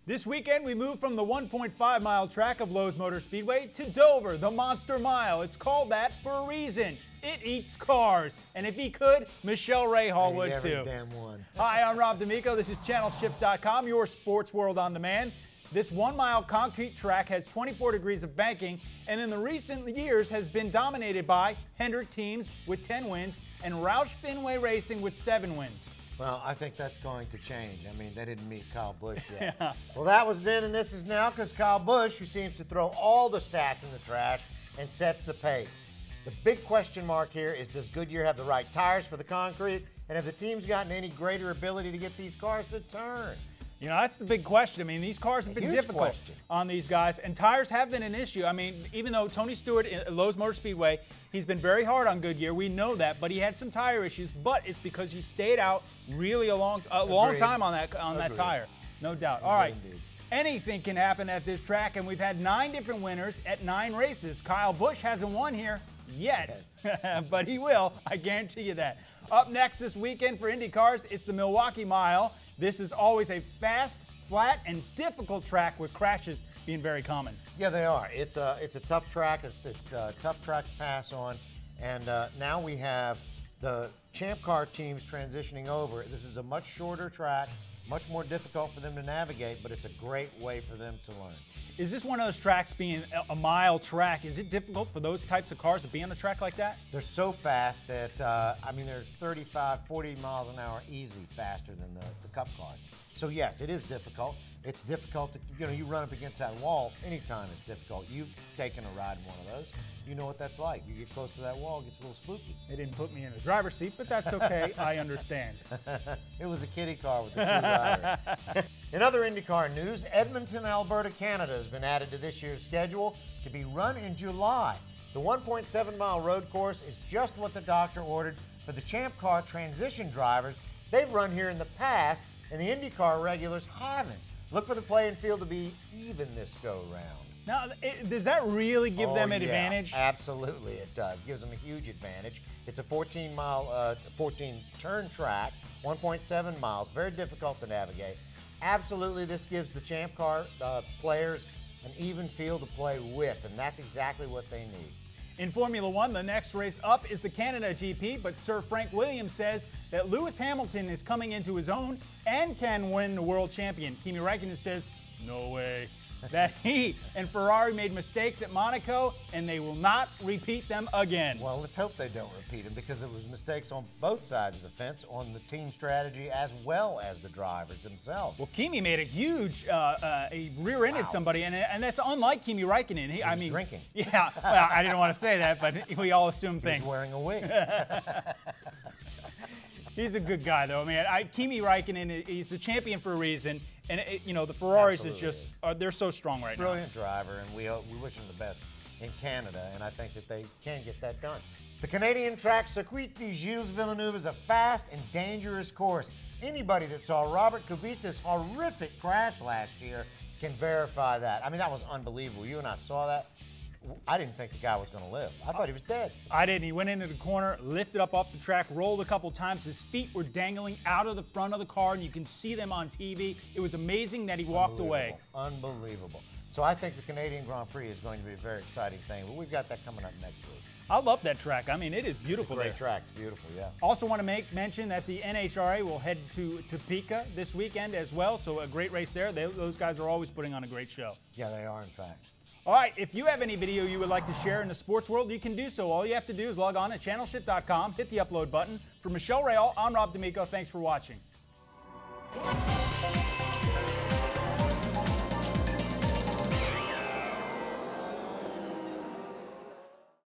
This weekend, we moved from the 1.5-mile track of Lowe's Motor Speedway to Dover, the Monster Mile. It's called that for a reason. It eats cars. And if he could, Michelle Rahal would too. Every damn one. Hi, I'm Rob D'Amico. This is ChannelShift.com, your sports world on demand. This 1-mile concrete track has 24 degrees of banking, and in the recent years has been dominated by Hendrick teams with 10 wins and Roush Fenway Racing with 7 wins. Well, I think that's going to change. I mean, they didn't meet Kyle Busch yet. Yeah. Well, that was then and this is now because Kyle Busch, who seems to throw all the stats in the trash and sets the pace. The big question mark here is, does Goodyear have the right tires for the concrete? And have the team's gotten any greater ability to get these cars to turn? You know, that's the big question. I mean, these cars have been difficult on these guys, and tires have been an issue. I mean, even though Tony Stewart at Lowe's Motor Speedway, he's been very hard on Goodyear. We know that, but he had some tire issues, but it's because he stayed out really a long time on that tire. No doubt. All right. Indeed. Anything can happen at this track, and we've had 9 different winners at 9 races. Kyle Busch hasn't won here yet, but he will. I guarantee you that. Up next this weekend for Indy cars, it's the Milwaukee Mile. This is always a fast, flat, and difficult track with crashes being very common. Yeah, they are. It's a tough track. It's a tough track to pass on. And now we have the Champ Car teams transitioning over. This is a much shorter track, much more difficult for them to navigate, but it's a great way for them to learn. Is this one of those tracks being a mile track? Is it difficult for those types of cars to be on a track like that? They're so fast that, I mean, they're 35, 40 miles an hour easy faster than the Cup cars. So yes, it is difficult. It's difficult to, you run up against that wall anytime it's difficult. You've taken a ride in one of those. You know what that's like. You get close to that wall, it gets a little spooky. They didn't put me in the driver's seat, but that's okay. I understand. It was a kiddie car with a 2-rider. In other IndyCar news, Edmonton, Alberta, Canada has been added to this year's schedule to be run in July. The 1.7-mile road course is just what the doctor ordered for the Champ Car transition drivers. They've run here in the past, and the IndyCar regulars haven't. Look for the playing field to be even this go-round. Now, does that really give them an advantage? Absolutely, it does. Gives them a huge advantage. It's a 14-turn track, 1.7 miles, very difficult to navigate. Absolutely, this gives the Champ Car players an even field to play with, and that's exactly what they need. In Formula One, the next race up is the Canada GP, but Sir Frank Williams says that Lewis Hamilton is coming into his own and can win the world champion. Kimi Räikkönen says, no way. That he and Ferrari made mistakes at Monaco, and they will not repeat them again. Well, let's hope they don't repeat them, because there was mistakes on both sides of the fence, on the team strategy as well as the drivers themselves. Well, Kimi made a huge, he rear-ended somebody, and that's unlike Kimi Räikkönen. He was drinking. Yeah, well, I didn't want to say that, but we all assume things. He was wearing a wig. He's a good guy, though. I mean, Kimi Räikkönen, he's the champion for a reason. And, the Ferraris is just, they're so strong right now. Brilliant driver, and we wish him the best in Canada, and I think that they can get that done. The Canadian track Circuit de Gilles Villeneuve is a fast and dangerous course. Anybody that saw Robert Kubica's horrific crash last year can verify that. I mean, that was unbelievable. You and I saw that. I didn't think the guy was going to live. I thought he was dead. I didn't. He went into the corner, lifted up off the track, rolled a couple times. His feet were dangling out of the front of the car, and you can see them on TV. It was amazing that he walked away. Unbelievable. So I think the Canadian Grand Prix is going to be a very exciting thing, but we've got that coming up next week. I love that track. I mean, it is beautiful there. It's a great track. It's beautiful, yeah. Also want to make mention that the NHRA will head to Topeka this weekend as well, so a great race there. Those guys are always putting on a great show. Yeah, they are, in fact. All right, if you have any video you would like to share in the sports world, you can do so. All you have to do is log on to ChannelShift.com, hit the upload button. For Michelle Rahal, I'm Rob D'Amico. Thanks for watching.